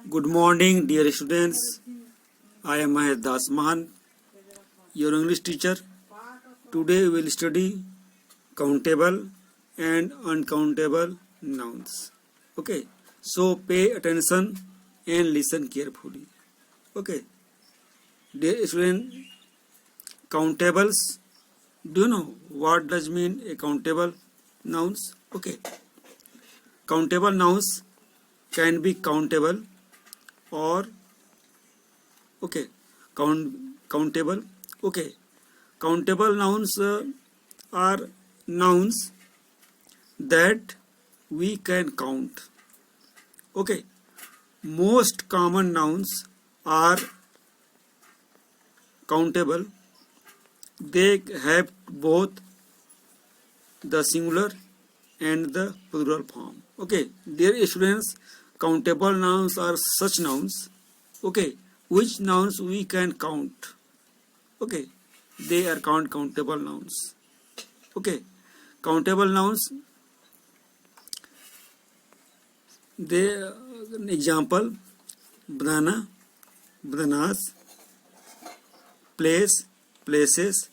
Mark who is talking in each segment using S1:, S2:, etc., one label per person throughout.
S1: Good morning, dear students. I am Mahesh Das Mahan, your English teacher. Today we will study countable and uncountable nouns. Okay, so pay attention and listen carefully. Okay, dear student, countables. Do you know what does mean a countable nouns? Okay, countable nouns can be countable or countable. Okay, countable nouns are nouns that we can count. Okay, most common nouns are countable. They have both the singular and the plural form. Okay, dear students, countable nouns are such nouns. Okay, which nouns we can count. Okay, they are countable nouns. Okay, countable nouns, they an example: banana, bananas, place, places,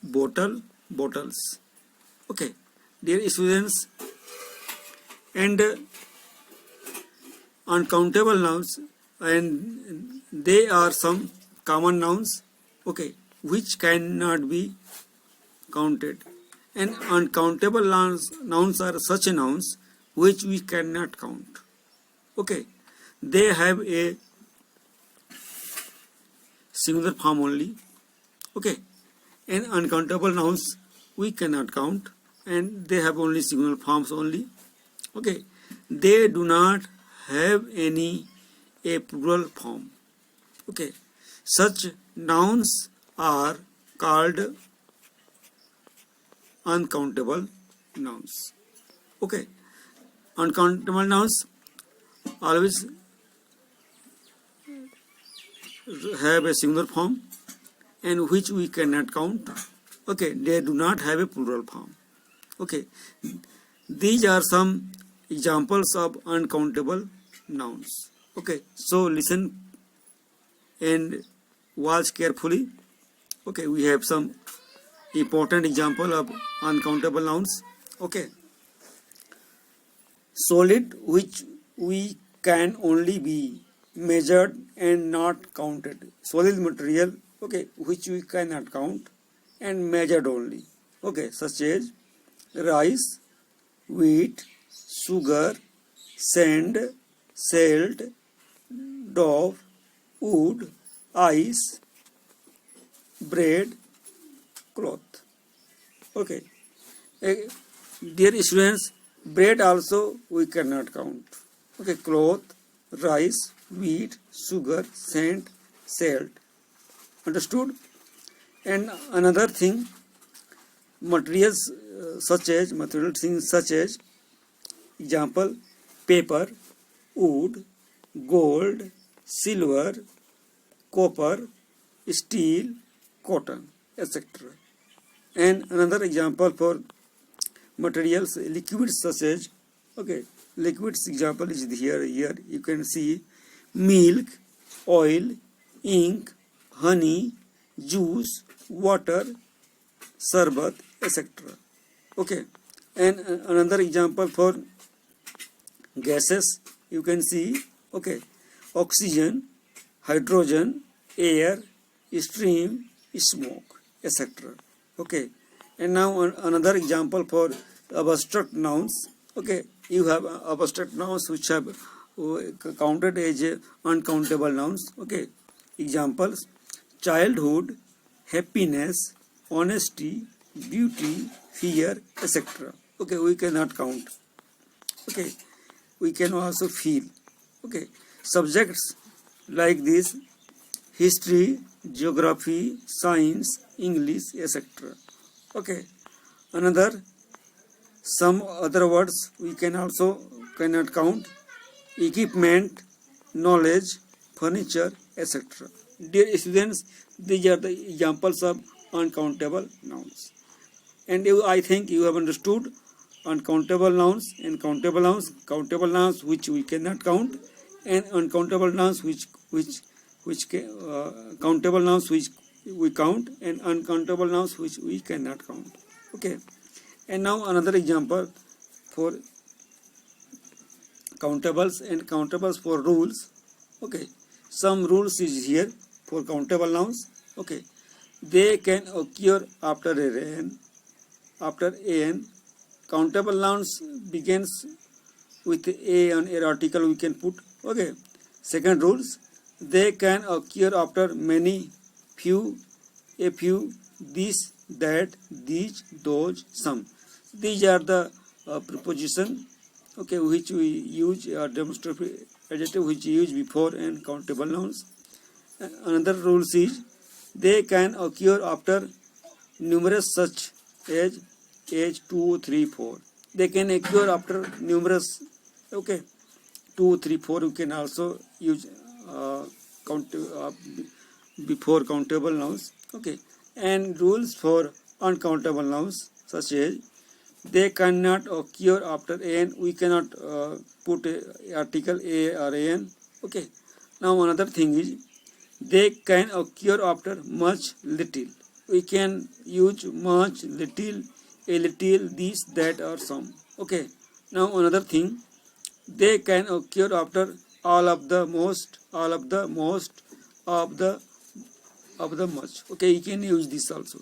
S1: bottle, bottles. Okay, dear students, and uncountable nouns, and they are some common nouns. Okay, which cannot be counted. And uncountable nouns are such nouns which we cannot count. Okay, they have a singular form only. Okay, and uncountable nouns we cannot count, and they have only singular forms only. Okay, they do not have any a plural form. Okay, such nouns are called uncountable nouns. Okay, uncountable nouns always have a singular form and which we cannot count. Okay, they do not have a plural form. Okay, these are some examples of uncountable nouns. Okay, so listen and watch carefully. Okay, we have some important example of uncountable nouns. Okay, solid which we can only be measured and not counted. Solid material, okay, which we cannot count and measured only. Okay, such as rice, wheat, sugar, sand, salt, dough, wood, ice, bread, cloth. Okay, dear students, bread also we cannot count. Okay, cloth, rice, wheat, sugar, sand, salt. Understood? And another thing, materials such as example: paper, wood, gold, silver, copper, steel, cotton, etc. And another example for materials, liquids such as, okay, liquids example is here you can see milk, oil, ink, honey, juice, water, sarbat, etc. Okay, and another example for gases you can see, okay, oxygen, hydrogen, air, steam, smoke, etc. Okay, and now another example for abstract nouns. Okay, you have abstract nouns which have counted as uncountable nouns. Okay, examples: childhood, happiness, honesty, beauty, fear, etc. Okay, we cannot count. Okay, we can also feel. Okay, subjects like this: history, geography, science, English, etc. Okay, another some other words we can also cannot count: equipment, knowledge, furniture, etc. Dear students, these are the examples of uncountable nouns. And I think you have understood uncountable nouns and countable nouns which we cannot count, and uncountable nouns countable nouns which we count, and uncountable nouns which we cannot count. Okay, and now another example for countables and countables for rules. Okay, some rules is here for countable nouns. Okay, they can occur after an. Countable nouns begins with a on an article we can put. Okay, second rules, they can occur after many, few, a few, this, that, these, those, some. These are the preposition, okay, which we use, demonstrative adjective which we use before and countable nouns. Another rule is they can occur after numerous such as 2, 3, 4. They can occur after numerous, okay, 2, 3, 4. You can also use before countable nouns. Okay, and rules for uncountable nouns such as they cannot occur after an. We cannot put a article a or an. Okay, now another thing is they can occur after much, little. We can use much, little, a little, this, that, or some. Okay, now another thing, they can occur after all of the, most, all of the, most, of the much. Okay, you can use this also.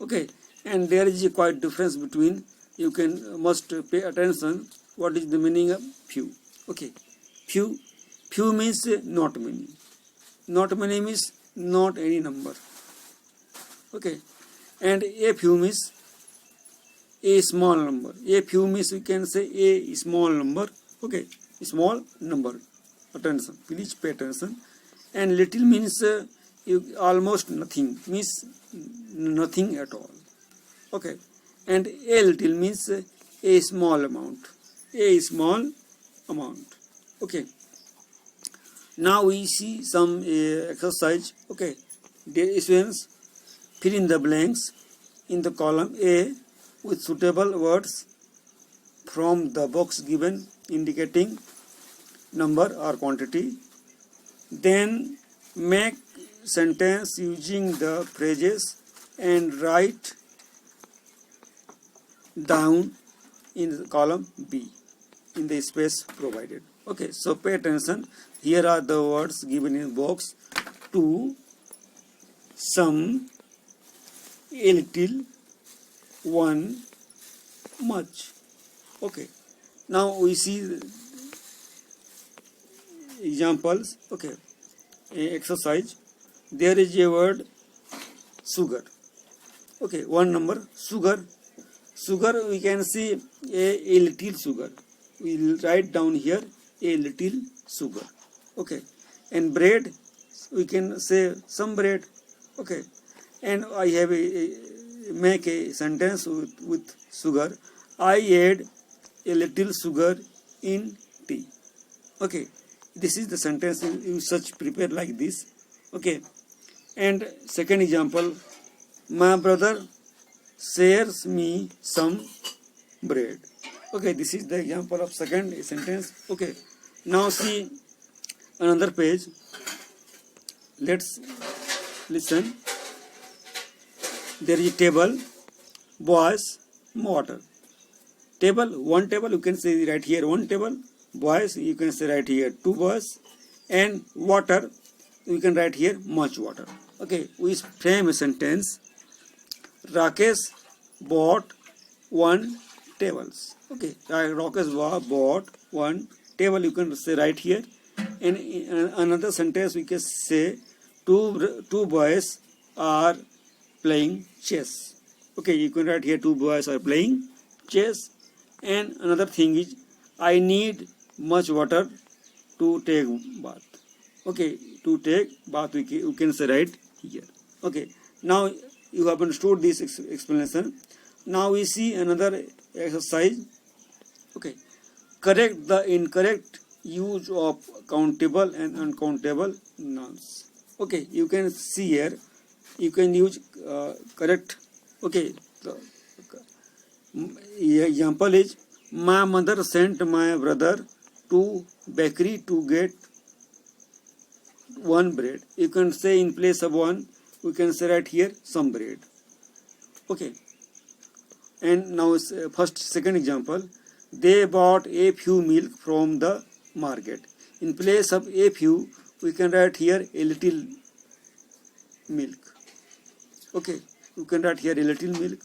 S1: Okay, and there is a quite difference between, you can must pay attention what is the meaning of few. Okay, few means not many. Not many means not any number. Okay, and a few means a small number. A few means we can say a small number. Okay, small number. Attention, please pay attention. And little means almost nothing, means nothing at all. Okay, and a little means a small amount. A small amount. Okay. Now we see some exercise. Okay, dear students, fill in the blanks in the column A with suitable words from the box given indicating number or quantity. Then make sentence using the phrases and write down in the column B in the space provided. Okay, so pay attention. Here are the words given in box: to, some, a little, one, much. Okay, now we see examples. Okay, exercise. There is a word sugar. Okay, one number sugar. Sugar, we can see a little sugar. We will write down here a little sugar. Okay, and bread, we can say some bread. Okay, and I have make a sentence with sugar. I add a little sugar in tea. Okay, this is the sentence you such prepare like this. Okay, and second example, my brother shares me some bread. Okay, this is the example of second sentence. Okay, now see another page. Let's listen. There is a table, boys, water. Table, one table, you can say right here one table. Boys, you can say right here two boys. And water, you can write here much water. Okay, we frame a sentence. Rakesh bought one tables. Okay, Rakesh bought one table, you can say right here. And in another sentence we can say two boys are playing chess. Okay, you can write here two boys are playing chess. And another thing is I need much water to take bath. Okay, to take bath you can say right here. Okay, now you have understood this explanation. Now we see another exercise. Okay, correct the incorrect use of countable and uncountable nouns. Okay, you can see here, you can use correct. Okay, the example is my mother sent my brother to bakery to get one bread. You can say in place of one, we can say right here some bread. Okay. And now second example, they bought a few milk from the market. In place of a few, we can write here a little milk. Okay, you can write here a little milk.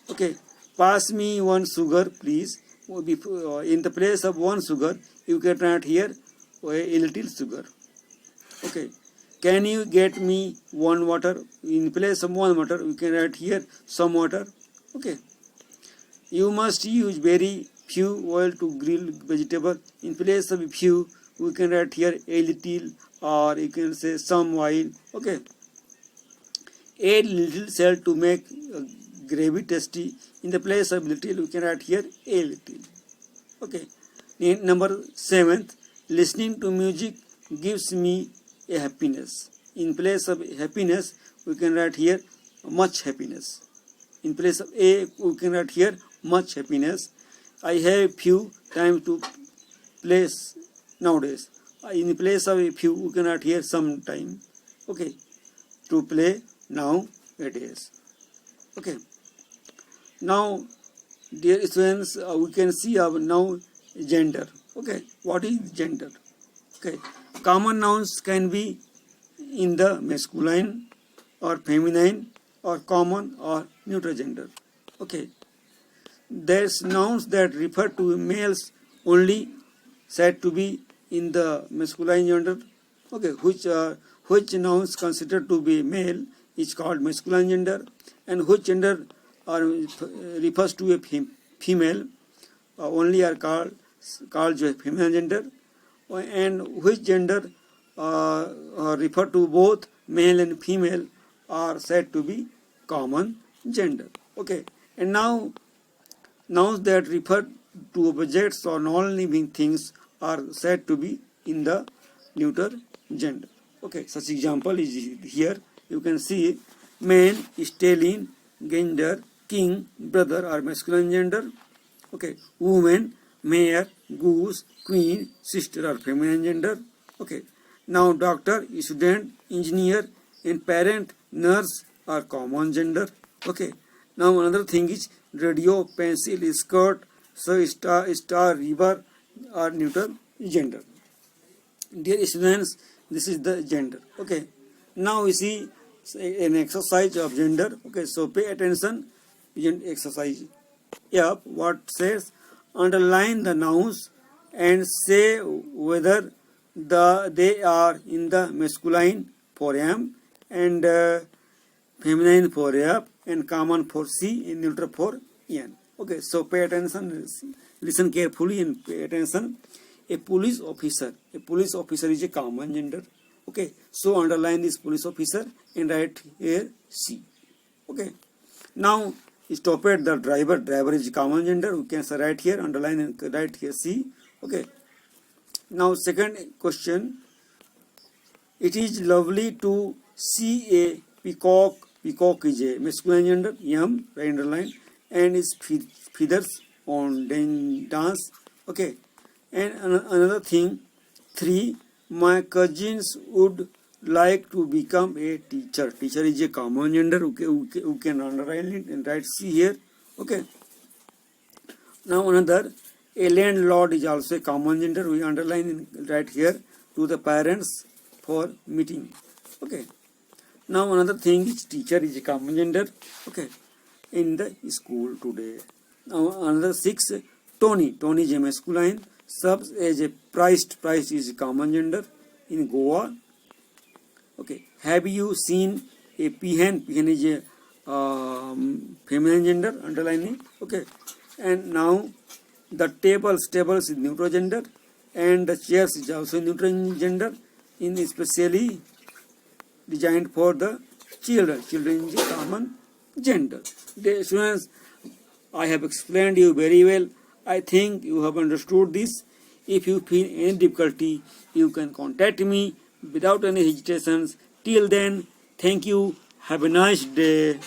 S1: Okay, pass me one sugar, please. In the place of one sugar, you can write here a little sugar. Okay, can you get me one water? In place of one water, we can write here some water. Okay, you must use very few oil to grill vegetable. In place of few, we can write here a little, or you can say some oil. Okay, add little salt to make gravy tasty. In the place of little, we can write here a little. Okay. Number 7th, listening to music gives me a happiness. In place of happiness, we can write here much happiness. In place of a, we can write here much happiness. I have few time to place nowadays. In place of a few, we can write here some time. Okay, to play nowadays. Okay. Now, dear students, we can see now gender. Okay, what is gender? Okay, common nouns can be in the masculine or feminine or common or neutral gender. Okay, there's nouns that refer to males only said to be in the masculine gender. Okay, which nouns considered to be male is called masculine gender, and which gender refers to a female only are called feminine gender, and which gender refer to both male and female are said to be common gender. Okay, and now nouns that refer to objects or non-living things are said to be in the neuter gender. Okay, such example is here. You can see man, stallion, gender, king, brother are masculine gender. Okay, woman, mare, goose, queen, sister are feminine gender. Okay, now doctor, student, engineer, and parent, nurse are common gender. Okay, now another thing is radio, pencil, skirt, so star, river are neuter gender. Dear students, this is the gender. Okay, now we see an exercise of gender. Okay, so pay attention. Exercise. Yep, what says? Underline the nouns and say whether they are in the masculine for am and feminine for f and common for c and neutral for n. Okay, so pay attention, listen carefully and pay attention. A police officer is a common gender. Okay, so underline this police officer and write here C. Okay, now stop at the driver is common gender. We can write here, underline and write here C. Okay, now second question, it is lovely to see a peacock. Peacock is a masculine gender, M, underline, and its feathers on dance. Okay, and another thing, 3, my cousins would like to become a teacher. Teacher is a common gender. Okay, you can underline it and write C here. Okay. Now another, a landlord is also a common gender. We underline and write here to the parents for meeting. Okay. Now another thing is teacher is a common gender. Okay. In the school today. Now another 6, Tony. Tony is a masculine. Subs as a priced is a common gender in Goa. Okay, have you seen a peahen? Peahen is a feminine gender, underline it. Okay, and now the tables is neutral gender, and the chairs is also neutral gender, in especially designed for the children. Children is a common gender. Dear students, I have explained you very well. I think you have understood this. If you feel any difficulty, you can contact me without any hesitations. Till then, thank you. Have a nice day.